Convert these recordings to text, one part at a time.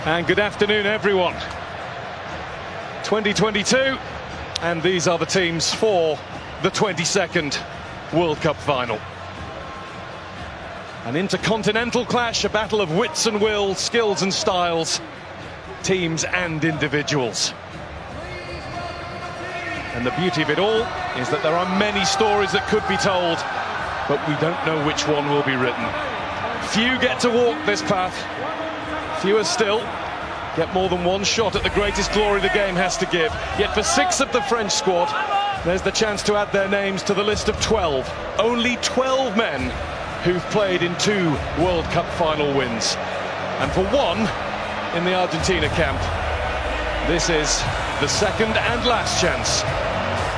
And good afternoon, everyone. 2022, and these are the teams for the 22nd World Cup final. An intercontinental clash, a battle of wits and will, skills and styles, teams and individuals. And the beauty of it all is that there are many stories that could be told, but we don't know which one will be written. Few get to walk this path. Fewer still get more than one shot at the greatest glory the game has to give. Yet for 6 of the French squad, there's the chance to add their names to the list of 12. Only 12 men who've played in 2 World Cup final wins. And for one in the Argentina camp, this is the second and last chance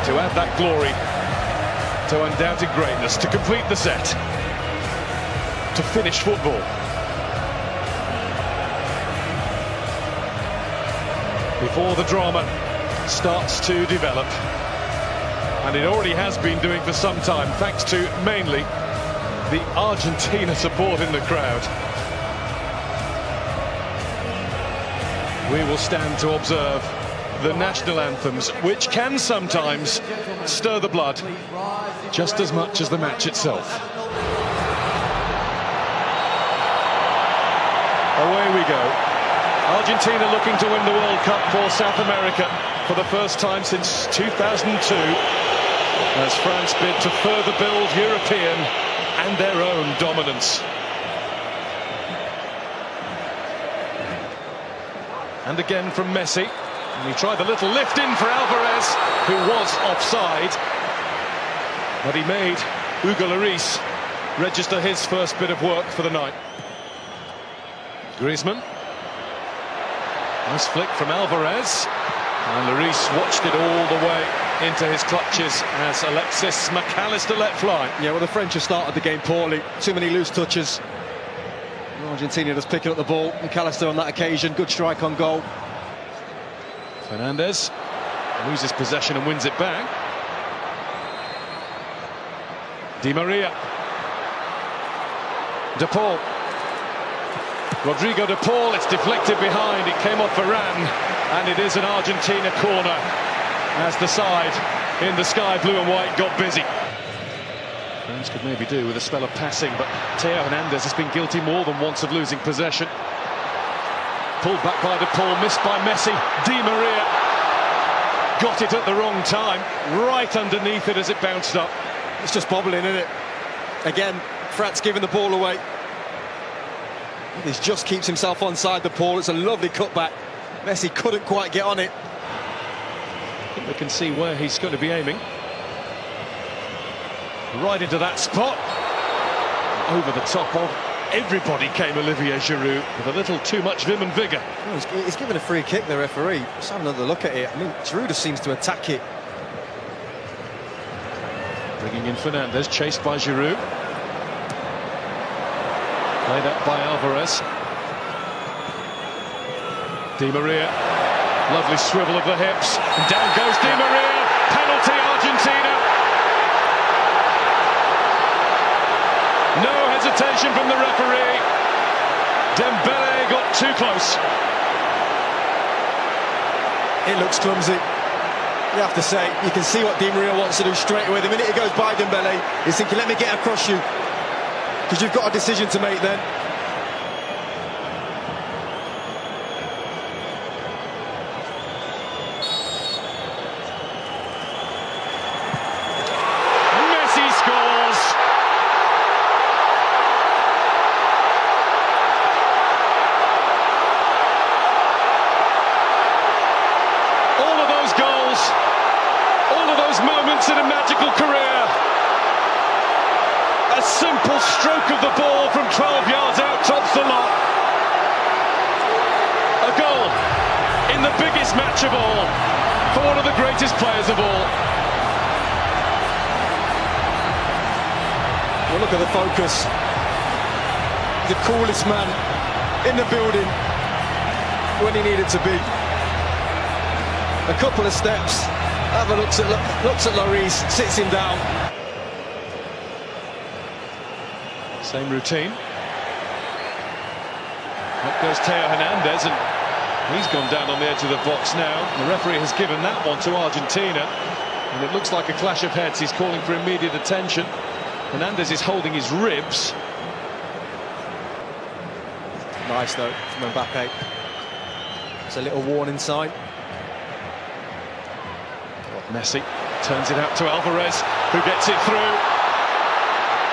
to add that glory to undoubted greatness, to complete the set, to finish football. Before the drama starts to develop, and it already has been doing for some time, thanks to mainly the Argentina support in the crowd. We will stand to observe the national anthems, which can sometimes stir the blood just as much as the match itself. Away we go. Argentina looking to win the World Cup for South America for the first time since 2002, as France bid to further build European and their own dominance. And again from Messi. And he tried the little lift in for Alvarez, who was offside. But he made Hugo Lloris register his first bit of work for the night. Griezmann. Nice flick from Alvarez. And Lloris watched it all the way into his clutches as Alexis McAllister let fly. Yeah, well, the French have started the game poorly. Too many loose touches. Argentina just picking up the ball. McAllister on that occasion. Good strike on goal. Fernandez loses possession and wins it back. Di Maria. De Paul. Rodrigo De Paul, it's deflected behind, it came off Varane, and it is an Argentina corner as the side in the sky blue and white got busy. France could maybe do with a spell of passing, but Theo Hernandez has been guilty more than once of losing possession. Pulled back by De Paul, missed by Messi. Di Maria got it at the wrong time, right underneath it as it bounced up. It's just bobbling, isn't it? Again, France giving the ball away. He just keeps himself onside the ball. It's a lovely cutback. Messi couldn't quite get on it. I think they can see where he's going to be aiming. Right into that spot. Over the top of everybody came Olivier Giroud with a little too much vim and vigour. Oh, he's given a free kick, the referee. Let's have another look at it. I mean, Giroud just seems to attack it. Bringing in Fernandez, chased by Giroud. Played up by Alvarez. Di Maria. Lovely swivel of the hips. And down goes Di Maria. Penalty, Argentina. No hesitation from the referee. Dembele got too close. It looks clumsy. You have to say, you can see what Di Maria wants to do straight away. The minute he goes by Dembele, he's thinking, let me get across you. Because you've got a decision to make then. Messi scores! All of those goals, all of those moments in a magical career. A simple stroke of the ball from 12 yards out tops the lot. A goal in the biggest match of all for one of the greatest players of all. Well, look at the focus. The coolest man in the building when he needed to be. A couple of steps, have a looks at Lloris, sits him down. Same routine. Goes Theo Hernandez, and he's gone down on the edge of the box now. The referee has given that one to Argentina, and it looks like a clash of heads. He's calling for immediate attention. Hernandez is holding his ribs. Nice though from Mbappe. It's a little warning sign. Messi turns it out to Alvarez, who gets it through.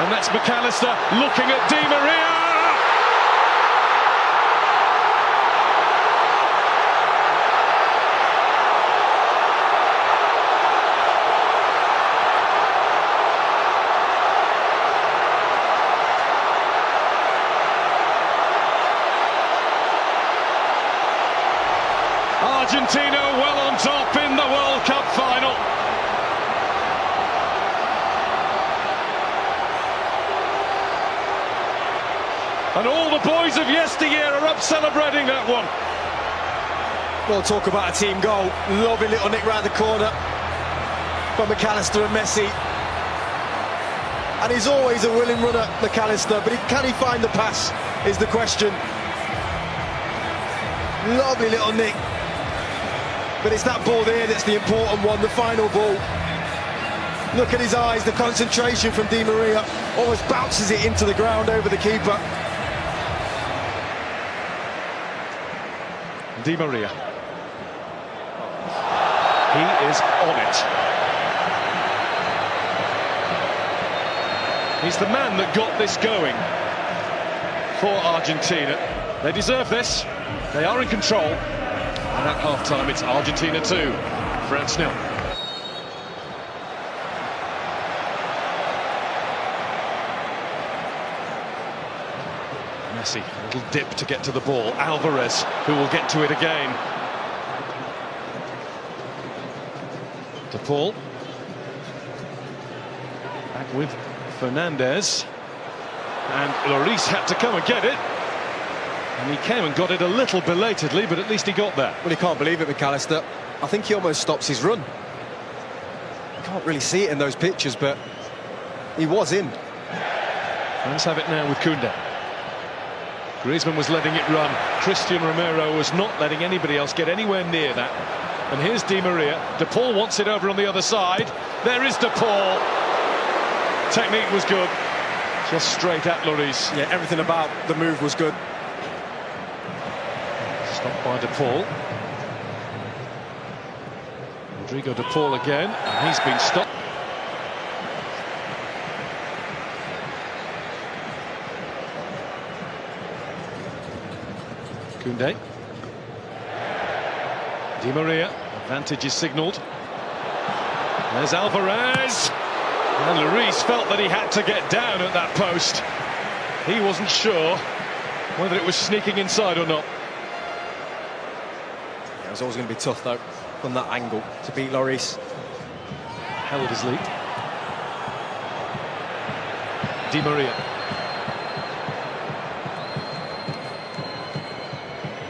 And that's McAllister looking at Di Maria. Argentina well on top in the World Cup final. And all the boys of yesteryear are up celebrating that one. Well, talk about a team goal. Lovely little nick round the corner from McAllister and Messi. And he's always a willing runner, McAllister, but can he find the pass is the question. Lovely little nick. But it's that ball there that's the important one, the final ball. Look at his eyes, the concentration from Di Maria. Almost bounces it into the ground over the keeper. Di Maria. He is on it. He's the man that got this going for Argentina. They deserve this. They are in control. And at half-time, it's Argentina 2, France 0. Messi, a little dip to get to the ball. Alvarez, who will get to it again. De Paul. Back with Fernandez. And Lloris had to come and get it. And he came and got it a little belatedly, but at least he got there. Well, he can't believe it, McAllister. I think he almost stops his run. You can't really see it in those pictures, but he was in. France have it now with Koundé. Griezmann was letting it run. Christian Romero was not letting anybody else get anywhere near that. And here's Di Maria. De Paul wants it over on the other side. There is De Paul. Technique was good. Just straight at Lloris. Yeah, everything about the move was good. Stopped by De Paul. Rodrigo De Paul again, and he's been stopped. Koundé. Di Maria, advantage is signalled. There's Alvarez. And Lloris felt that he had to get down at that post. He wasn't sure whether it was sneaking inside or not. It was always going to be tough, though, from that angle, to beat Lloris. Held his lead. Di Maria.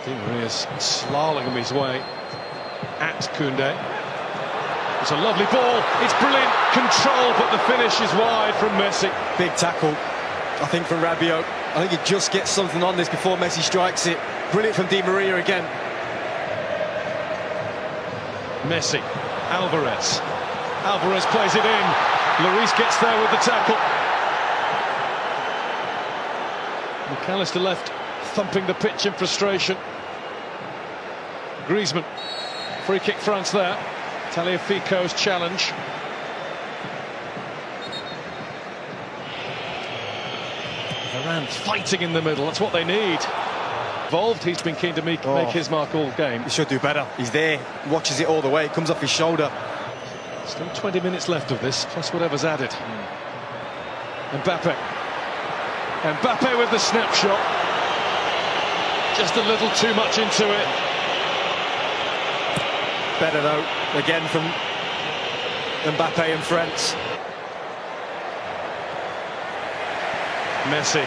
Di Maria's slaloming his way at Koundé. It's a lovely ball. It's brilliant control, but the finish is wide from Messi. Big tackle, I think, from Rabiot. I think he just gets something on this before Messi strikes it. Brilliant from Di Maria again. Messi, Alvarez. Alvarez plays it in. Lloris gets there with the tackle. McAllister left thumping the pitch in frustration. Griezmann. Free kick France there. Tagliafico's challenge. Varane fighting in the middle. That's what they need. Involved, he's been keen to make his mark all game. He should do better. He's there, watches it all the way. It comes off his shoulder. Still 20 minutes left of this, plus whatever's added. Mbappe. Mbappe with the snapshot. Just a little too much into it. Better though, again from Mbappe and France. Messi.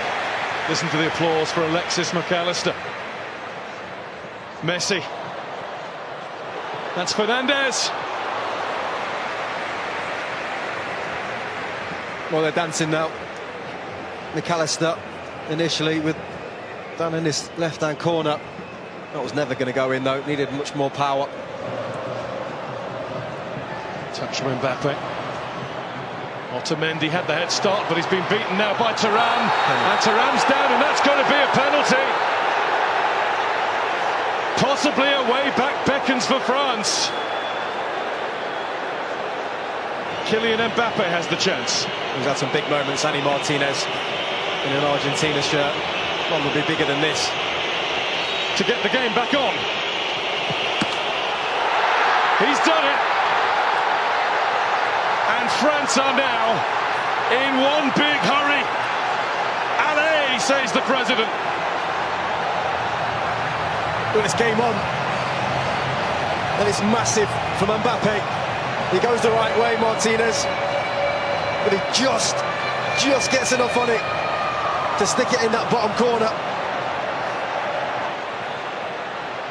Listen to the applause for Alexis McAllister. Messi. That's Fernandez. Well, they're dancing now. McAllister initially with Down in this left-hand corner. That was never going to go in, though. Needed much more power. Touch from Mbappe. Otamendi had the head start, but he's been beaten now by Thuram. And Thuram's down, and that's going to be a penalty. Possibly a way back beckons for France. Kylian Mbappe has the chance. He's had some big moments, Annie Martinez, in an Argentina shirt. One will be bigger than this. To get the game back on. He's done it. And France are now in one big hurry. Allez, says the president. Well, it's game on. And it's massive from Mbappe. He goes the right way, Martinez. But he just gets enough on it to stick it in that bottom corner.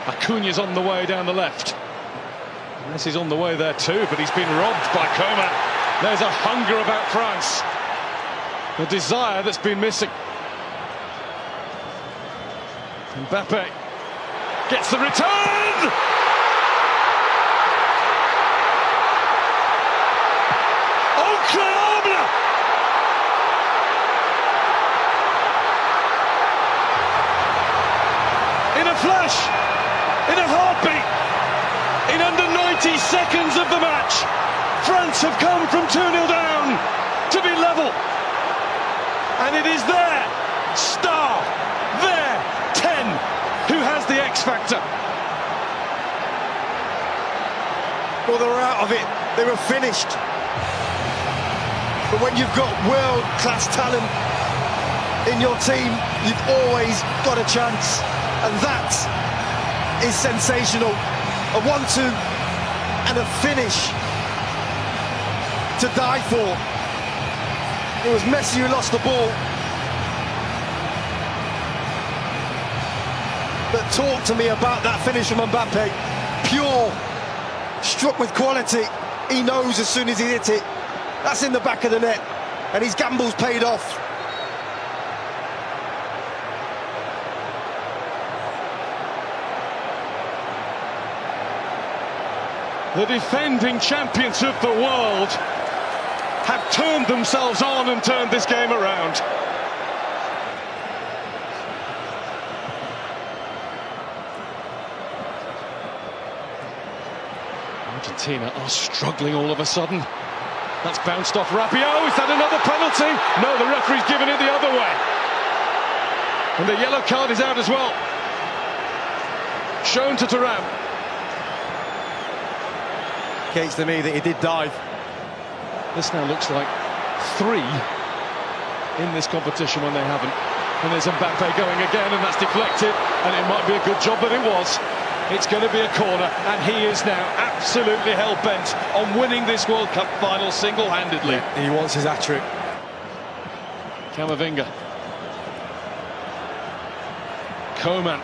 Acuña's on the way down the left. Messi's on the way there too, but he's been robbed by Coman. There's a hunger about France. The desire that's been missing. Mbappe gets the return! Incroyable! In a flash, in a heartbeat, in under 90 seconds of the match, France have come from 2-0 down to be level. And it is their star, their 10, who has the X factor. Well, they were out of it. They were finished. But when you've got world-class talent in your team, you've always got a chance. And that is sensational. A 1-2 and a finish to die for. It was Messi who lost the ball. But talk to me about that finish from Mbappe. Pure, struck with quality. He knows as soon as he hit it, that's in the back of the net. And his gamble's paid off. The defending champions of the world have turned themselves on and turned this game around. Argentina are struggling all of a sudden. That's bounced off Rabiot. Is that another penalty? No, the referee's given it the other way. And the yellow card is out as well. Shown to Thuram. Indicates to me that he did dive. This now looks like 3 in this competition when they haven't. And there's Mbappe going again, and that's deflected. And it might be a good job that it was. It's going to be a corner, and he is now absolutely hell-bent on winning this World Cup final single-handedly. Yeah, he wants his hat-trick. Camavinga. Coman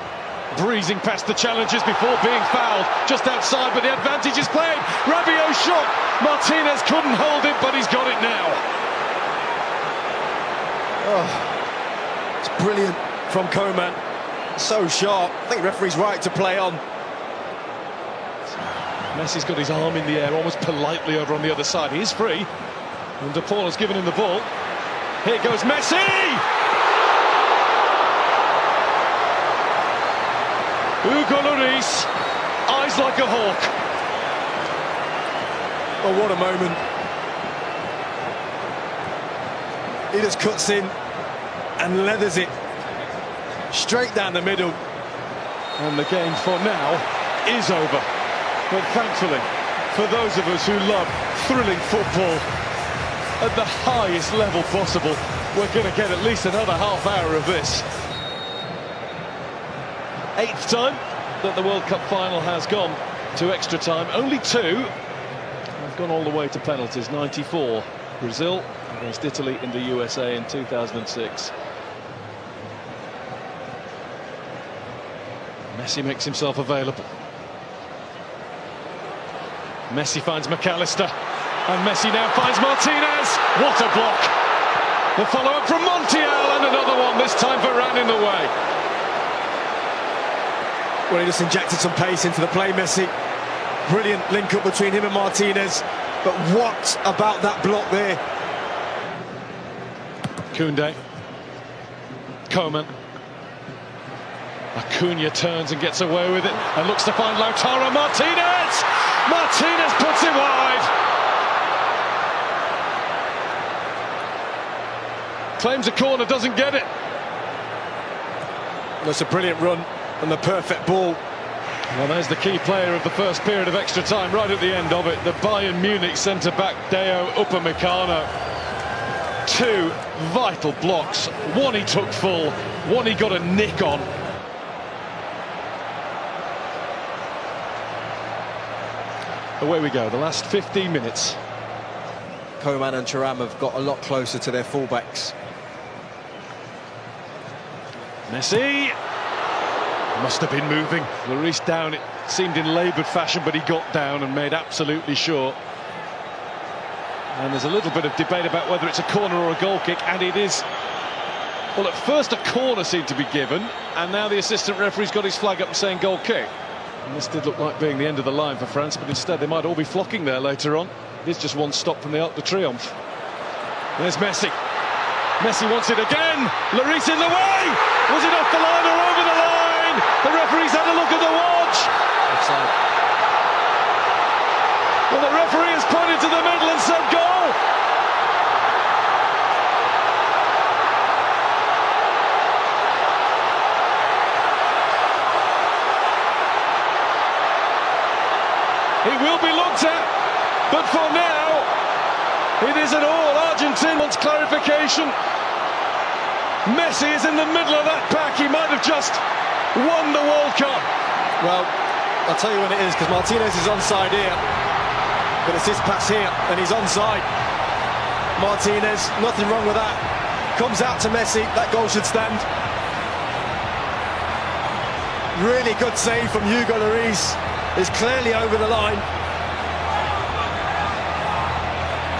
breezing past the challengers before being fouled just outside, but the advantage is played. Rabiot shot. Martinez couldn't hold it, but he's got it now. Oh, it's brilliant from Coman. So sharp. I think the referee's right to play on. Messi's got his arm in the air, almost politely over on the other side. He is free. And De Paul has given him the ball. Here goes Messi! Hugo Lloris, eyes like a hawk. Oh, what a moment. He just cuts in and leathers it straight down the middle. And the game for now is over. But thankfully, for those of us who love thrilling football at the highest level possible, we're going to get at least another half hour of this. 8th time that the World Cup final has gone to extra time. Only 2 have gone all the way to penalties. 94, Brazil against Italy in the USA in 2006. Messi makes himself available. Messi finds McAllister, and Messi now finds Martinez. What a block! The follow-up from Montiel, and another one, this time Varane in the way. Well, he just injected some pace into the play, Messi. Brilliant link up between him and Martinez. But what about that block there? Koundé. Coman. Acuna turns and gets away with it and looks to find Lautaro Martinez! Martinez puts it wide! Claims a corner, doesn't get it. That's a brilliant run and the perfect ball. Well, there's the key player of the first period of extra time, right at the end of it. The Bayern Munich centre-back, Deo Upamecano. Two vital blocks. One he took full, one he got a nick on. Away we go, the last 15 minutes. Coman and Thuram have got a lot closer to their fullbacks. Messi must have been moving. Lloris down, it seemed in laboured fashion, but he got down and made absolutely sure. And there's a little bit of debate about whether it's a corner or a goal kick, and it is. Well, at first a corner seemed to be given, and now the assistant referee's got his flag up and saying goal kick. And this did look like being the end of the line for France, but instead they might all be flocking there later on. It is just one stop from the Arc de Triomphe. There's Messi. Messi wants it again. Lloris in the way. Was it off the line or over the line? The referee's had a look at the watch. Offside. Well, the referee has pointed to the middle and said goal. It will be looked at, but for now, it isn't all. Argentina wants clarification. Messi is in the middle of that pack. He might have just won the World Cup. Well, I'll tell you when it is, because Martinez is onside here, but it's his pass here, and he's onside. Martinez, nothing wrong with that. Comes out to Messi, that goal should stand. Really good save from Hugo Lloris. Is clearly over the line.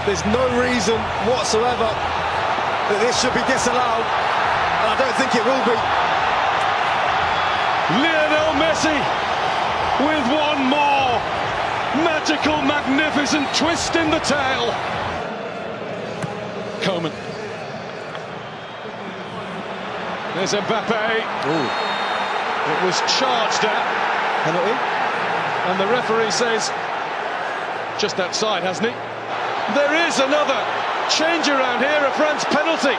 There's no reason whatsoever that this should be disallowed, and I don't think it will be. Lionel Messi with one more magical, magnificent twist in the tail. Coman. There's Mbappe. Ooh. It was charged at. Penalty? And the referee says, just outside, hasn't he? There is another change around here, a France penalty.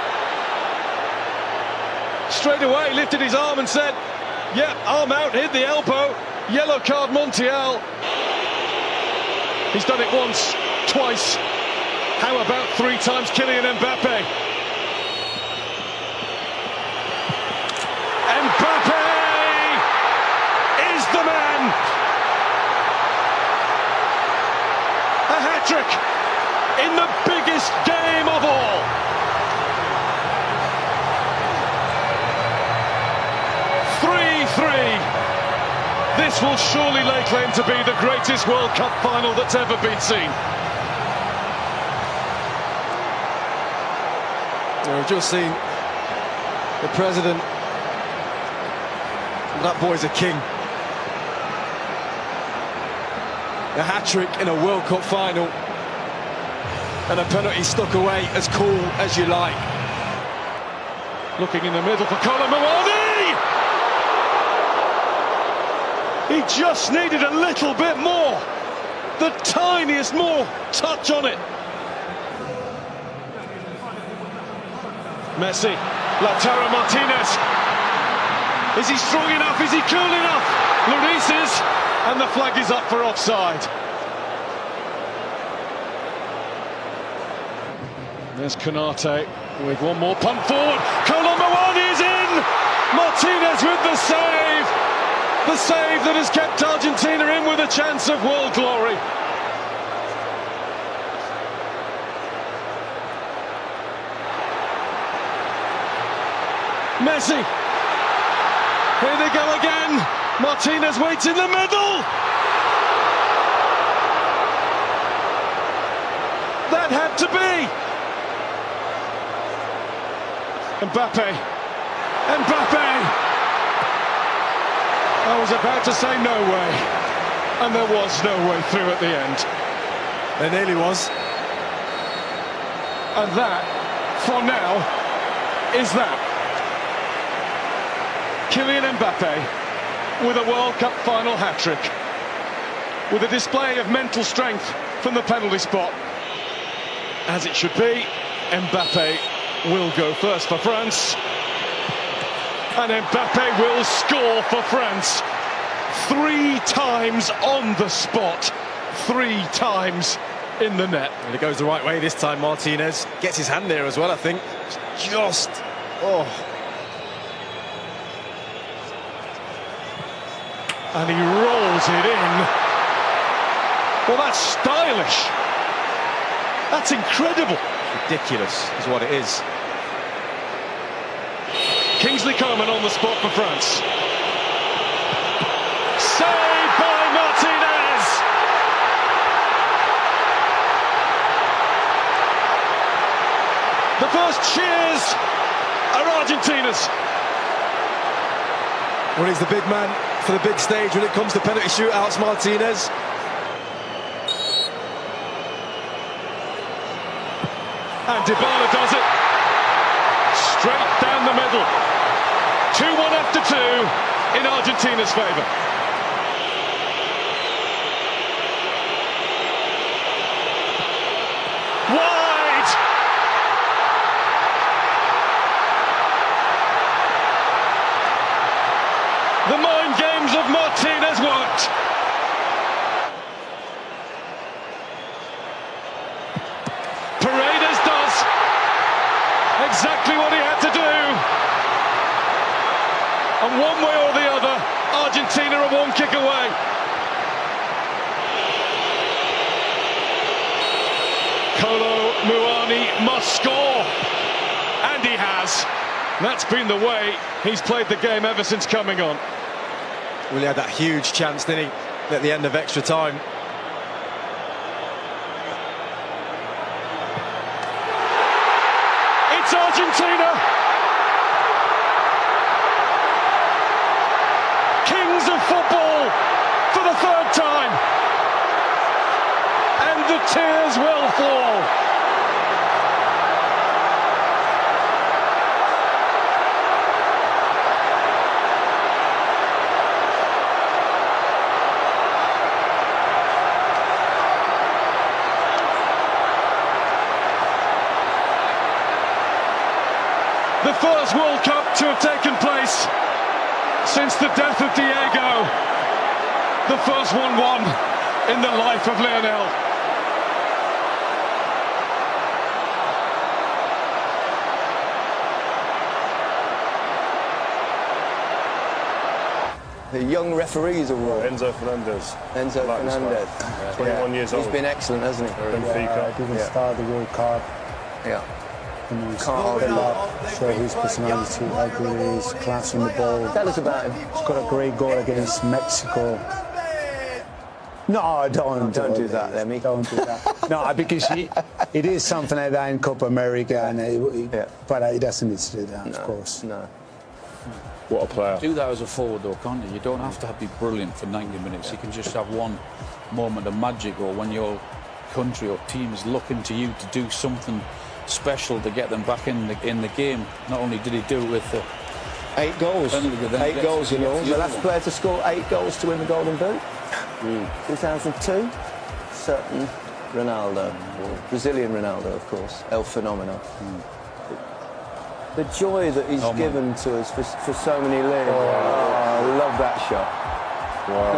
Straight away, lifted his arm and said, yeah, arm out, hit the elbow, yellow card Montiel. He's done it once, twice. How about 3 times Kylian Mbappe? Mbappe is the man. A hat-trick in the biggest game of all. This will surely lay claim to be the greatest World Cup final that's ever been seen. We've just seen the president. That boy's a king. A hat-trick in a World Cup final, and a penalty stuck away as cool as you like. Looking in the middle for Colin Mawani! He just needed a little bit more, the tiniest more touch on it. Messi, Lautaro Martinez. Is he strong enough? Is he cool enough? Lloris is, and the flag is up for offside. There's Konate with one more punt forward. Colin Mawani is in! Martinez with the save! The save that has kept Argentina in with a chance of world glory. Messi. Here they go again. Martinez waits in the middle. That had to be. Mbappe. I was about to say no way, and there was no way through at the end. There nearly was. And that, for now, is that. Kylian Mbappe with a World Cup final hat-trick, with a display of mental strength from the penalty spot. As it should be, Mbappe will go first for France. And Mbappe will score for France. 3 times on the spot, 3 times in the net. And it goes the right way this time. Martinez gets his hand there as well, I think. Just, oh. And he rolls it in. Well, that's stylish. That's incredible. Ridiculous is what it is. Kingsley Coman on the spot for France. Saved by Martinez. The first cheers are Argentina's. Well, he's the big man for the big stage when it comes to penalty shootouts, Martinez. And Dybala does it. Straight down the middle. 2-1 after 2 in Argentina's favour. Wide! The mind games of Martinez worked. Paredes does exactly what he had to do. And one way or the other, Argentina are 1 kick away. Kolo Muani must score. And he has. That's been the way he's played the game ever since coming on. Well, he had that huge chance, didn't he, at the end of extra time. It's Argentina. Kings of football for the 3rd time. And the tears will fall. The first World Cup to have taken place since the death of Diego. The first one won in the life of Lionel. The Young Referees Award. Enzo Fernandez. Enzo Fernandez. 21 years old. He's been excellent, hasn't he? Benfica. Didn't start the World Cup. Yeah. You know, he's Can't hold step him up, show his personality, how good he is, class on the ball. Tell us about him. He's got a great goal against Mexico. No, don't do that, Lemmy. Don't do that. No, because it is something like that in Copa America, and but he doesn't need to do that, of course. No. What a player. Do that as a forward though, can't you? You don't have to be brilliant for 90 minutes. You can just have one moment of magic, or when your country or team is looking to you to do something special to get them back in the game. Not only did he do it with 8 goals. 8 goals in all. The last player to score 8 goals to win the Golden Boot. 2002. Certain Ronaldo. Brazilian Ronaldo, of course. El Fenomeno. The joy that he's given to us for so many years. I love that shot. Wow.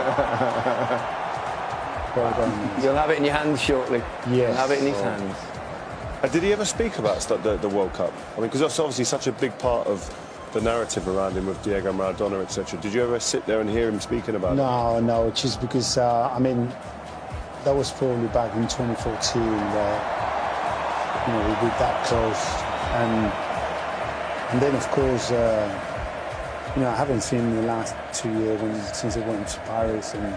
Well done. You'll have it in your hands shortly. Yes. You'll have it in his hands. Did he ever speak about the World Cup? I mean, because that's obviously such a big part of the narrative around him with Diego Maradona, etc. Did you ever sit there and hear him speaking about it? No, just because, I mean, that was probably back in 2014 where, you know, we were that close. And then, of course, you know, I haven't seen him in the last 2 years since I went to Paris. And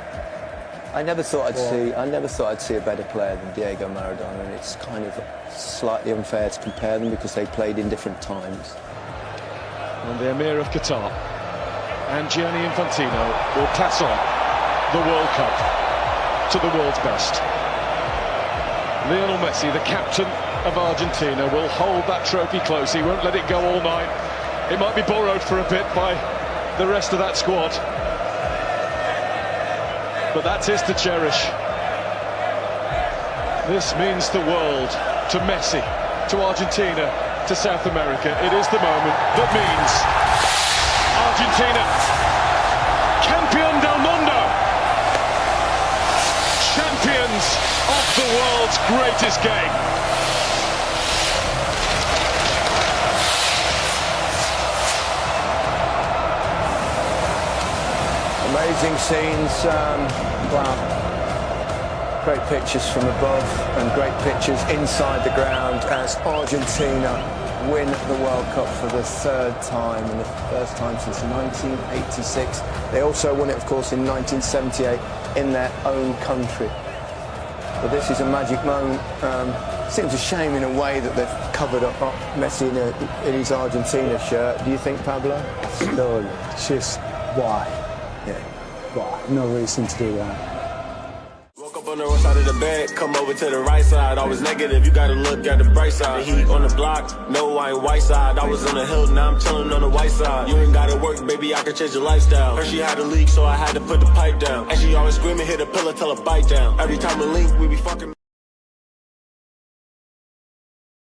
I never thought I'd see a better player than Diego Maradona, and it's kind of slightly unfair to compare them because they played in different times. And the Emir of Qatar. and Gianni Infantino will pass on the World Cup to the world's best. Lionel Messi, the captain of Argentina, will hold that trophy close. He won't let it go all night. It might be borrowed for a bit by the rest of that squad, but that's his to cherish. This means the world to Messi, to Argentina, to South America. It is the moment that means Argentina, campeón del mundo, champions of the world's greatest game. Amazing scenes, wow. Great pictures from above and great pictures inside the ground as Argentina win the World Cup for the third time, and the first time since 1986. They also won it, of course, in 1978 in their own country. But this is a magic moment. Seems a shame in a way that they've covered up Messi in his Argentina shirt. Do you think, Pablo? No, just why? Yeah. Why? No reason to do that. Woke up on the wrong side of the bed, come over to the right side. Always negative, you gotta look at the bright side. The heat on the block, no, I ain't white side. I was on the hill, now I'm chilling on the white side. You ain't gotta work, baby, I can change your lifestyle. Heard she had a leak, so I had to put the pipe down. And she always screaming, hit a pillow, tell her bite down. Every time we link, we be fucking.